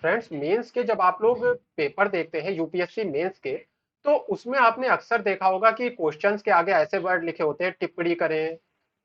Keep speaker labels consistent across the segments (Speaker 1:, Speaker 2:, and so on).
Speaker 1: Friends, mains के जब आप लोग पेपर देखते हैं यूपीएससी मेंस के, तो उसमें आपने अक्सर देखा होगा कि क्वेश्चंस के आगे ऐसे वर्ड लिखे होते हैं, टिप्पणी करें,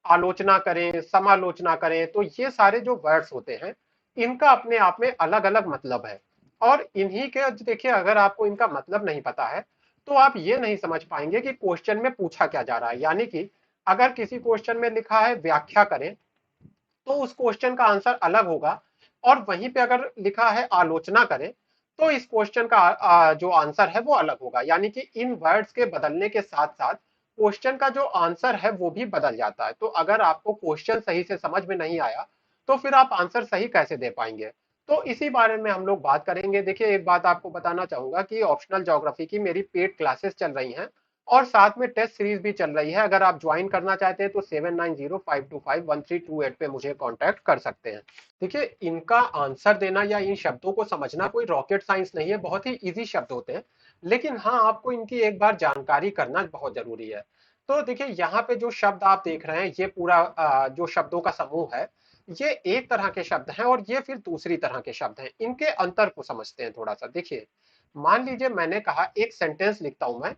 Speaker 1: आलोचना करें, समालोचना करें। तो ये सारे जो वर्ड्स होते हैं, इनका अपने आप में अलग अलग मतलब है। और इन्हीं के देखिए, अगर आपको इनका मतलब नहीं पता है तो आप ये नहीं समझ पाएंगे कि क्वेश्चन में पूछा क्या जा रहा है। यानी कि अगर किसी क्वेश्चन में लिखा है व्याख्या करें, तो उस क्वेश्चन का आंसर अलग होगा। और वहीं पे अगर लिखा है आलोचना करें, तो इस क्वेश्चन का जो आंसर है वो अलग होगा। यानी कि इन वर्ड्स के बदलने के साथ साथ क्वेश्चन का जो आंसर है वो भी बदल जाता है। तो अगर आपको क्वेश्चन सही से समझ में नहीं आया, तो फिर आप आंसर सही कैसे दे पाएंगे। तो इसी बारे में हम लोग बात करेंगे। देखिए, एक बात आपको बताना चाहूंगा कि ऑप्शनल ज्योग्राफी की मेरी पेड क्लासेस चल रही हैं, और साथ में टेस्ट सीरीज भी चल रही है। अगर आप ज्वाइन करना चाहते हैं तो 7905251328 पे मुझे कांटेक्ट कर सकते हैं। देखिए, इनका आंसर देना या इन शब्दों को समझना कोई रॉकेट साइंस नहीं है, बहुत ही इजी शब्द होते हैं। लेकिन हाँ, आपको इनकी एक बार जानकारी करना बहुत जरूरी है। तो देखिए, यहाँ पे जो शब्द आप देख रहे हैं, ये पूरा जो शब्दों का समूह है, ये एक तरह के शब्द हैं और ये फिर दूसरी तरह के शब्द हैं। इनके अंतर को समझते हैं थोड़ा सा। देखिए, मान लीजिए मैंने कहा, एक सेंटेंस लिखता हूं मैं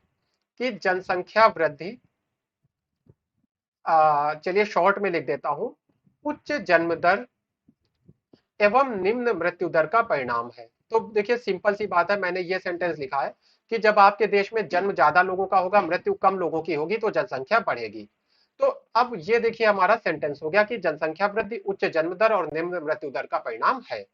Speaker 1: कि जनसंख्या वृद्धि, चलिए शॉर्ट में लिख देता हूं, उच्च जन्म दर एवं निम्न मृत्यु दर का परिणाम है। तो देखिए, सिंपल सी बात है, मैंने ये सेंटेंस लिखा है कि जब आपके देश में जन्म ज्यादा लोगों का होगा, मृत्यु कम लोगों की होगी, तो जनसंख्या बढ़ेगी। तो अब ये देखिए, हमारा सेंटेंस हो गया कि जनसंख्या वृद्धि उच्च जन्म दर और निम्न मृत्यु दर का परिणाम है।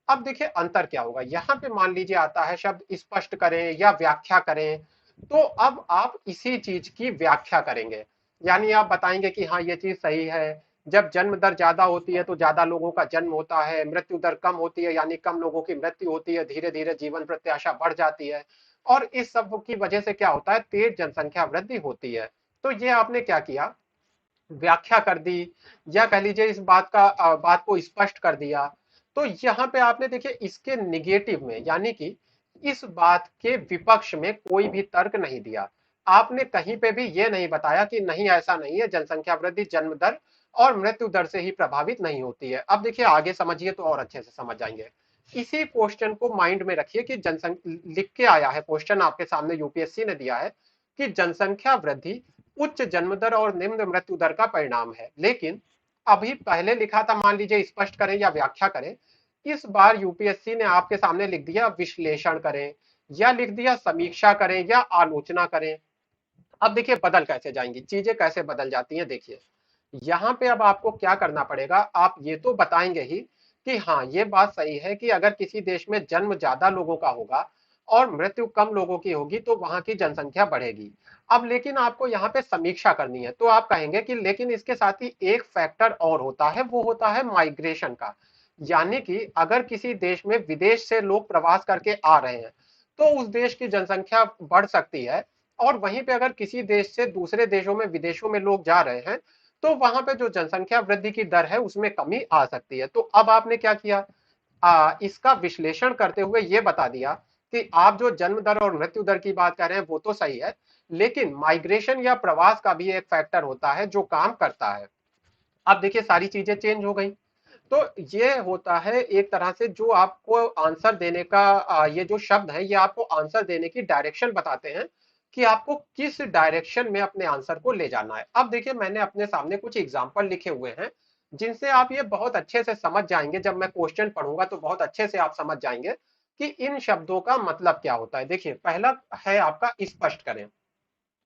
Speaker 1: अब देखिए अंतर क्या होगा। यहाँ पे मान लीजिए आता है शब्द स्पष्ट करें या व्याख्या करें। तो अब आप इसी चीज की व्याख्या करेंगे। यानी आप बताएंगे कि हाँ, ये चीज सही है। जब जन्म दर ज्यादा होती है तो ज्यादा लोगों का जन्म होता है, मृत्यु दर कम होती है यानी कम लोगों की मृत्यु होती है, धीरे धीरे जीवन प्रत्याशा बढ़ जाती है। और इस सब की वजह से क्या होता है, तेज जनसंख्या वृद्धि होती है। तो ये आपने क्या किया, व्याख्या कर दी, या कह लीजिए इस बात को स्पष्ट कर दिया। तो यहाँ पे आपने देखिए इसके निगेटिव में, यानी कि इस बात के विपक्ष में कोई भी तर्क नहीं दिया। आपने कहीं पे भी ये नहीं बताया कि नहीं, ऐसा नहीं है, जनसंख्या वृद्धि जन्म दर और मृत्यु दर से ही प्रभावित नहीं होती है। अब देखिए आगे समझिए तो और अच्छे से समझ जाएंगे। इसी क्वेश्चन को माइंड में रखिए कि जनसंख्या लिख के आया है, क्वेश्चन आपके सामने यूपीएससी ने दिया है कि जनसंख्या वृद्धि उच्च जन्म दर और निम्न मृत्यु दर का परिणाम है। लेकिन अभी पहले लिखा था, मान लीजिए स्पष्ट करें या व्याख्या करें, इस बार यूपीएससी ने आपके सामने लिख दिया विश्लेषण करें, या लिख दिया समीक्षा करें या आलोचना करें। अब देखिए बदल कैसे जाएंगी चीजें, कैसे बदल जाती हैं। देखिए, यहाँ पे अब आपको क्या करना पड़ेगा, आप ये तो बताएंगे ही कि हाँ, ये बात सही है कि अगर किसी देश में जन्म ज्यादा लोगों का होगा और मृत्यु कम लोगों की होगी, तो वहां की जनसंख्या बढ़ेगी। अब लेकिन आपको यहाँ पे समीक्षा करनी है, तो आप कहेंगे कि लेकिन इसके साथ ही एक फैक्टर और होता है, वो होता है माइग्रेशन का। यानी कि अगर किसी देश में विदेश से लोग प्रवास करके आ रहे हैं, तो उस देश की जनसंख्या बढ़ सकती है। और वहीं पे अगर किसी देश से दूसरे देशों में, विदेशों में लोग जा रहे हैं, तो वहां पे जो जनसंख्या वृद्धि की दर है उसमें कमी आ सकती है। तो अब आपने क्या किया, इसका विश्लेषण करते हुए ये बता दिया कि आप जो जन्म दर और मृत्यु दर की बात कर रहे हैं वो तो सही है, लेकिन माइग्रेशन या प्रवास का भी एक फैक्टर होता है जो काम करता है। अब देखिए सारी चीजें चेंज हो गई। तो ये होता है एक तरह से जो आपको आंसर देने का, ये जो शब्द है ये आपको आंसर देने की डायरेक्शन बताते हैं कि आपको किस डायरेक्शन में अपने आंसर को ले जाना है। अब देखिए, मैंने अपने सामने कुछ एग्जांपल लिखे हुए हैं जिनसे आप ये बहुत अच्छे से समझ जाएंगे। जब मैं क्वेश्चन पढ़ूंगा तो बहुत अच्छे से आप समझ जाएंगे कि इन शब्दों का मतलब क्या होता है। देखिए, पहला है आपका स्पष्ट करें।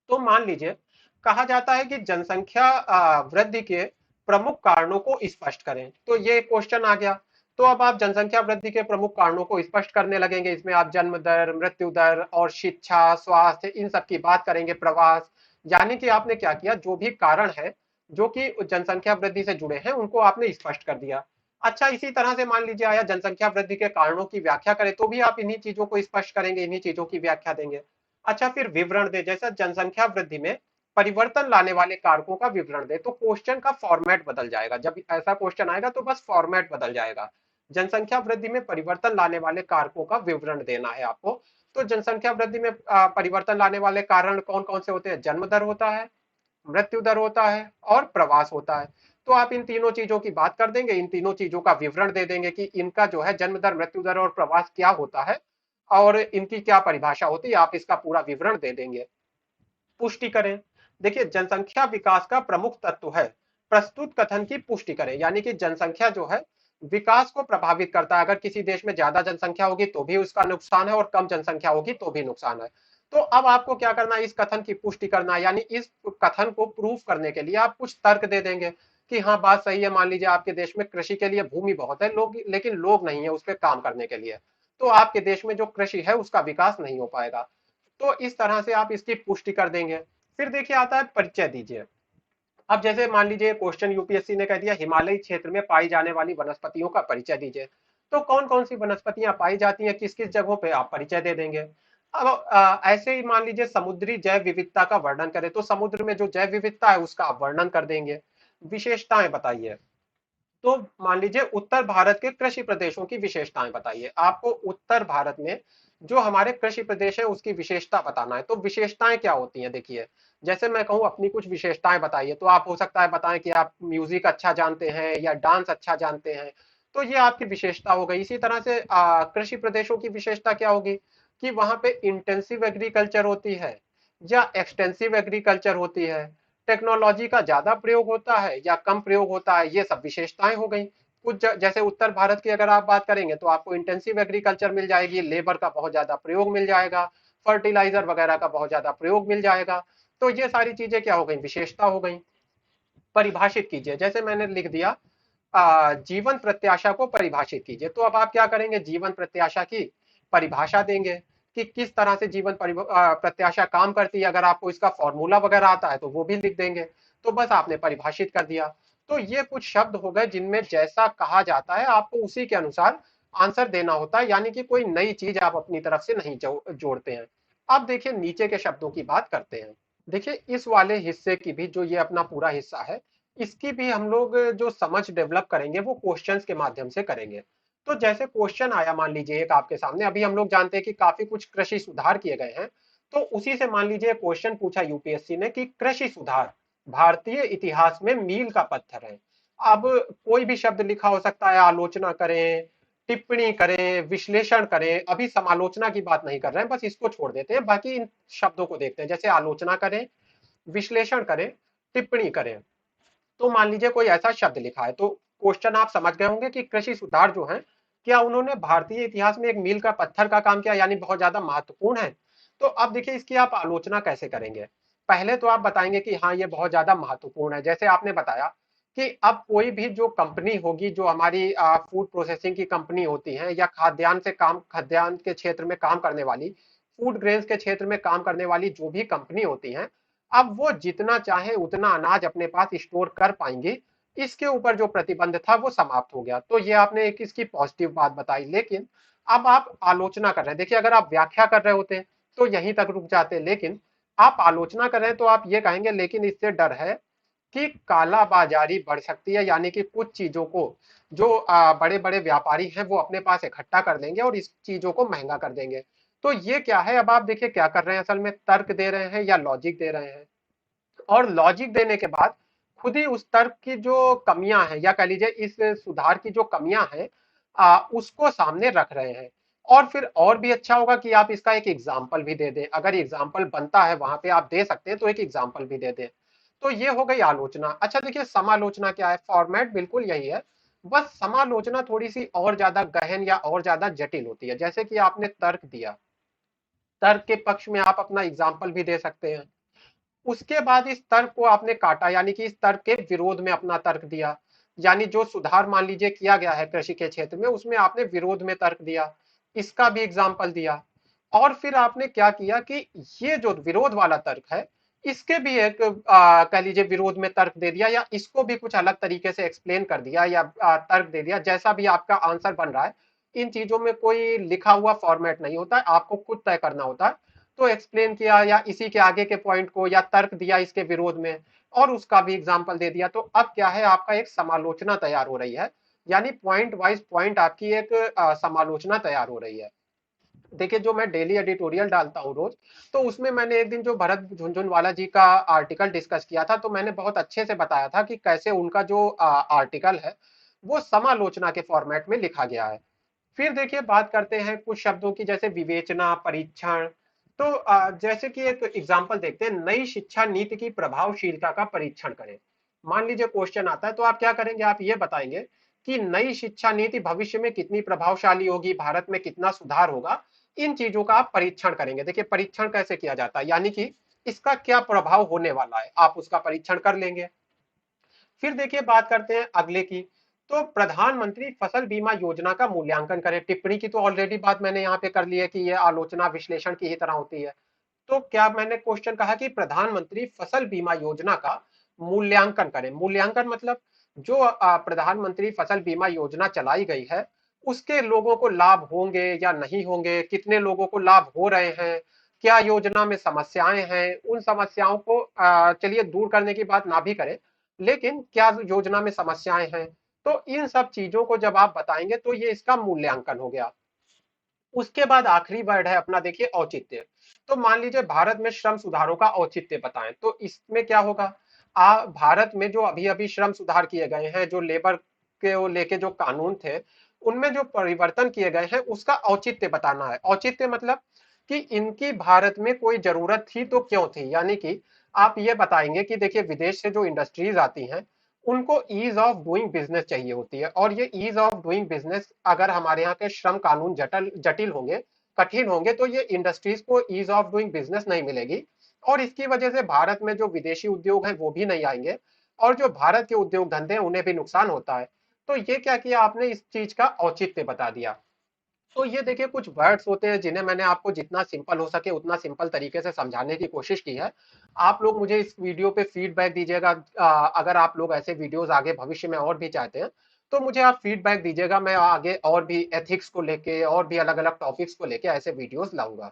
Speaker 1: तो मान लीजिए कहा जाता है कि जनसंख्या वृद्धि के प्रमुख कारणों को स्पष्ट करें, तो ये क्वेश्चन आ गया। तो अब आप जनसंख्या वृद्धि के प्रमुख कारणों को स्पष्ट करने लगेंगे। इसमें आप जन्म दर, मृत्यु दर और शिक्षा, स्वास्थ्य, इन सब की बात करेंगे, प्रवास। यानी कि आपने क्या किया, जो भी कारण है जो कि जनसंख्या वृद्धि से जुड़े हैं उनको आपने स्पष्ट कर दिया। अच्छा, इसी तरह से मान लीजिए आया जनसंख्या वृद्धि के कारणों की व्याख्या करें, तो भी आप इन्हीं चीजों को स्पष्ट करेंगे, इन्हीं चीजों की व्याख्या देंगे। अच्छा, फिर विवरण दे, जैसा जनसंख्या वृद्धि में परिवर्तन लाने वाले कारकों का विवरण दे, तो क्वेश्चन का फॉर्मेट बदल जाएगा। जब ऐसा क्वेश्चन आएगा तो बस फॉर्मेट बदल जाएगा। जनसंख्या वृद्धि में परिवर्तन लाने वाले कारकों का विवरण देना है आपको। तो जनसंख्या वृद्धि में परिवर्तन लाने वाले कारण कौन कौन से होते हैं, जन्म दर होता है, मृत्यु दर होता है और प्रवास होता है। तो आप इन तीनों चीजों की बात कर देंगे, इन तीनों चीजों का विवरण दे देंगे कि इनका जो है जन्म दर, मृत्यु दर और प्रवास क्या होता है और इनकी क्या परिभाषा होती है, आप इसका पूरा विवरण दे देंगे। पुष्टि करें। देखिए, जनसंख्या विकास का प्रमुख तत्व है, प्रस्तुत कथन की पुष्टि करें। यानी कि जनसंख्या जो है विकास को प्रभावित करता है। अगर किसी देश में ज्यादा जनसंख्या होगी तो भी उसका नुकसान है और कम जनसंख्या होगी तो भी नुकसान है। तो अब आपको क्या करना है, इस कथन की पुष्टि करना है। यानी इस कथन को प्रूफ करने के लिए आप कुछ तर्क दे देंगे कि हाँ बात सही है, मान लीजिए आपके देश में कृषि के लिए भूमि बहुत है, लोग लेकिन लोग नहीं है उस पर काम करने के लिए, तो आपके देश में जो कृषि है उसका विकास नहीं हो पाएगा। तो इस तरह से आप इसकी पुष्टि कर देंगे। फिर देखिए आता है परिचय दीजिए। अब जैसे मान लीजिए क्वेश्चन यूपीएससी ने कह दिया हिमालयी क्षेत्र में पाई जाने वाली वनस्पतियों का परिचय दीजिए, तो कौन कौन सी वनस्पतियां पाई जाती हैं किस किस जगहों पे आप परिचय दे देंगे। अब ऐसे ही मान लीजिए समुद्री जैव विविधता का वर्णन करें, तो समुद्र में जो जैव विविधता है उसका आप वर्णन कर देंगे। विशेषताएं बताइए, तो मान लीजिए उत्तर भारत के कृषि प्रदेशों की विशेषताएं बताइए। आपको उत्तर भारत में जो हमारे कृषि प्रदेश है उसकी विशेषता बताना है। तो विशेषताएं क्या होती हैं, देखिए जैसे मैं कहूँ अपनी कुछ विशेषताएं बताइए, तो आप हो सकता है बताएं कि आप म्यूजिक अच्छा जानते हैं या डांस अच्छा जानते हैं, तो ये आपकी विशेषता हो गई। इसी तरह से कृषि प्रदेशों की विशेषता क्या होगी कि वहां पे इंटेंसिव एग्रीकल्चर होती है या एक्सटेंसिव एग्रीकल्चर होती है, टेक्नोलॉजी का ज्यादा प्रयोग होता है या कम प्रयोग होता है, ये सब विशेषताएं हो गई। कुछ जैसे उत्तर भारत की अगर आप बात करेंगे तो आपको इंटेंसिव एग्रीकल्चर मिल जाएगी, लेबर का बहुत ज्यादा प्रयोग मिल जाएगा, फर्टिलाइजर वगैरह का बहुत ज्यादा प्रयोग मिल जाएगा। तो ये सारी चीजें क्या हो गई, विशेषता हो गई। परिभाषित कीजिए, जैसे मैंने लिख दिया जीवन प्रत्याशा को परिभाषित कीजिए, तो अब आप क्या करेंगे, जीवन प्रत्याशा की परिभाषा देंगे कि किस तरह से जीवन प्रत्याशा काम करती है। अगर आपको इसका फॉर्मूला वगैरह आता है तो वो भी लिख देंगे। तो बस आपने परिभाषित कर दिया। तो ये कुछ शब्द हो गए जिनमें जैसा कहा जाता है आपको उसी के अनुसार आंसर देना होता है, यानी कि कोई नई चीज आप अपनी तरफ से नहीं जोड़ते हैं। अब देखिए नीचे के शब्दों की बात करते हैं। देखिए इस वाले हिस्से की भी, जो ये अपना पूरा हिस्सा है, इसकी भी हम लोग जो समझ डेवलप करेंगे वो क्वेश्चंस के माध्यम से करेंगे। तो जैसे क्वेश्चन आया मान लीजिए एक आपके सामने, अभी हम लोग जानते हैं कि काफी कुछ कृषि सुधार किए गए हैं, तो उसी से मान लीजिए क्वेश्चन पूछा यूपीएससी ने कि कृषि सुधार भारतीय इतिहास में मील का पत्थर है। अब कोई भी शब्द लिखा हो सकता है, आलोचना करें, टिप्पणी करें, विश्लेषण करें, अभी समालोचना की बात नहीं कर रहे हैं, बस इसको छोड़ देते हैं, बाकी इन शब्दों को देखते हैं। जैसे आलोचना करें, विश्लेषण करें, टिप्पणी करें। तो मान लीजिए कोई ऐसा शब्द लिखा है, तो क्वेश्चन आप समझ गए होंगे कि कृषि सुधार जो है क्या उन्होंने भारतीय इतिहास में एक मील का पत्थर का काम किया, यानी बहुत ज्यादा महत्वपूर्ण है। तो अब देखिए इसकी आप आलोचना कैसे करेंगे। पहले तो आप बताएंगे कि हाँ ये बहुत ज्यादा महत्वपूर्ण है, जैसे आपने बताया कि अब कोई भी जो कंपनी होगी, जो हमारी फूड प्रोसेसिंग की कंपनी होती है या खाद्यान्न के क्षेत्र में काम करने वाली, फूड ग्रेन्स के क्षेत्र में काम करने वाली जो भी कंपनी होती है, अब वो जितना चाहे उतना अनाज अपने पास स्टोर कर पाएंगी। इसके ऊपर जो प्रतिबंध था वो समाप्त हो गया। तो ये आपने एक इसकी पॉजिटिव बात बताई। लेकिन अब आप आलोचना कर रहे हैं, देखिए अगर आप व्याख्या कर रहे होते तो यहीं तक रुक जाते, लेकिन आप आलोचना कर रहे हैं तो आप ये कहेंगे लेकिन इससे डर है कि काला बाजारी बढ़ सकती है, यानी कि कुछ चीजों को जो बड़े बड़े व्यापारी हैं वो अपने पास इकट्ठा कर देंगे और इस चीजों को महंगा कर देंगे। तो ये क्या है, अब आप देखिए क्या कर रहे हैं, असल में तर्क दे रहे हैं या लॉजिक दे रहे हैं, और लॉजिक देने के बाद खुद ही उस तर्क की जो कमियां हैं या कह लीजिए इस सुधार की जो कमियां हैं उसको सामने रख रहे हैं। और फिर और भी अच्छा होगा कि आप इसका एक एग्जाम्पल भी दे दें, अगर एग्जाम्पल बनता है वहां पे आप दे सकते हैं तो एक एग्जाम्पल भी दे दें। तो ये हो गई आलोचना। अच्छा देखिए समालोचना क्या है, फॉर्मेट बिल्कुल यही है, बस समालोचना थोड़ी सी और ज्यादा गहन या और ज्यादा जटिल होती है। जैसे कि आपने तर्क दिया, तर्क के पक्ष में आप अपना एग्जाम्पल भी दे सकते हैं। उसके बाद इस तर्क को आपने काटा, यानी कि इस तर्क के विरोध में अपना तर्क दिया, यानी जो सुधार मान लीजिए किया गया है कृषि के क्षेत्र में उसमें आपने विरोध में तर्क दिया, इसका भी एग्जाम्पल दिया। और फिर आपने क्या किया कि ये जो विरोध वाला तर्क है इसके भी एक कह लीजिए विरोध में तर्क दे दिया, या इसको भी कुछ अलग तरीके से एक्सप्लेन कर दिया या तर्क दे दिया, जैसा भी आपका आंसर बन रहा है। इन चीजों में कोई लिखा हुआ फॉर्मेट नहीं होता है, आपको खुद तय करना होता है। तो एक्सप्लेन किया या इसी के आगे के पॉइंट को या तर्क दिया इसके विरोध में और उसका भी एग्जाम्पल दे दिया, तो अब क्या है आपका एक समालोचना तैयार हो रही है, यानी पॉइंट वाइज पॉइंट आपकी एक समालोचना तैयार हो रही है। देखिए जो मैं डेली एडिटोरियल डालता हूँ रोज, तो उसमें मैंने एक दिन जो भरत झुनझुनवाला जी का आर्टिकल डिस्कस किया था, तो मैंने बहुत अच्छे से बताया था कि कैसे उनका जो आर्टिकल है वो समालोचना के फॉर्मेट में लिखा गया है। फिर देखिए बात करते हैं कुछ शब्दों की, जैसे विवेचना, परीक्षण। तो जैसे कि एक एग्जांपल देखते हैं, नई शिक्षा नीति की प्रभावशीलता का परीक्षण करें। मान लीजिए क्वेश्चन आता है, तो आप क्या करेंगे, आप ये बताएंगे कि नई शिक्षा नीति भविष्य में कितनी प्रभावशाली होगी, भारत में कितना सुधार होगा। इन चीजों का आप परीक्षण करेंगे। देखिए परीक्षण कैसे किया जाता है, यानी कि इसका क्या प्रभाव होने वाला है, आप उसका परीक्षण कर लेंगे। फिर देखिए बात करते हैं अगले की। तो प्रधानमंत्री फसल बीमा योजना का मूल्यांकन करें। टिप्पणी की तो ऑलरेडी बात मैंने यहाँ पे कर ली है कि ये आलोचना विश्लेषण की ही तरह होती है। तो क्या मैंने क्वेश्चन कहा कि प्रधानमंत्री फसल बीमा योजना का मूल्यांकन करें। मूल्यांकन मतलब जो प्रधानमंत्री फसल बीमा योजना चलाई गई है, उसके लोगों को लाभ होंगे या नहीं होंगे, कितने लोगों को लाभ हो रहे हैं, क्या योजना में समस्याएं हैं, उन समस्याओं को चलिए दूर करने की बात ना भी करें, लेकिन क्या योजना में समस्याएं हैं। तो इन सब चीजों को जब आप बताएंगे तो ये इसका मूल्यांकन हो गया। उसके बाद आखिरी वर्ड है अपना, देखिए औचित्य। तो मान लीजिए भारत में श्रम सुधारों का औचित्य बताएं, तो इसमें क्या होगा। भारत में जो अभी अभी श्रम सुधार किए गए हैं, जो लेबर के लेके जो कानून थे, उनमें जो परिवर्तन किए गए हैं उसका औचित्य बताना है। औचित्य मतलब कि इनकी भारत में कोई जरूरत थी तो क्यों थी, यानी कि आप ये बताएंगे कि देखिए विदेश से जो इंडस्ट्रीज आती हैं, उनको ईज ऑफ डूइंग बिजनेस चाहिए होती है, और ये ईज ऑफ डूइंग बिजनेस अगर हमारे यहाँ के श्रम कानून जटिल जटिल होंगे, कठिन होंगे, तो ये इंडस्ट्रीज को ईज ऑफ डूइंग बिजनेस नहीं मिलेगी, और इसकी वजह से भारत में जो विदेशी उद्योग है वो भी नहीं आएंगे, और जो भारत के उद्योग धंधे हैं उन्हें भी नुकसान होता है। तो ये क्या किया आपने, इस चीज का औचित्य बता दिया। तो ये देखिए कुछ वर्ड्स होते हैं जिन्हें मैंने आपको जितना सिंपल हो सके उतना सिंपल तरीके से समझाने की कोशिश की है। आप लोग मुझे इस वीडियो पे फीडबैक दीजिएगा। अगर आप लोग ऐसे वीडियोस आगे भविष्य में और भी चाहते हैं, तो मुझे आप फीडबैक दीजिएगा। मैं आगे और भी एथिक्स को लेके और भी अलग अलग टॉपिक्स को लेके ऐसे वीडियोस लाऊंगा।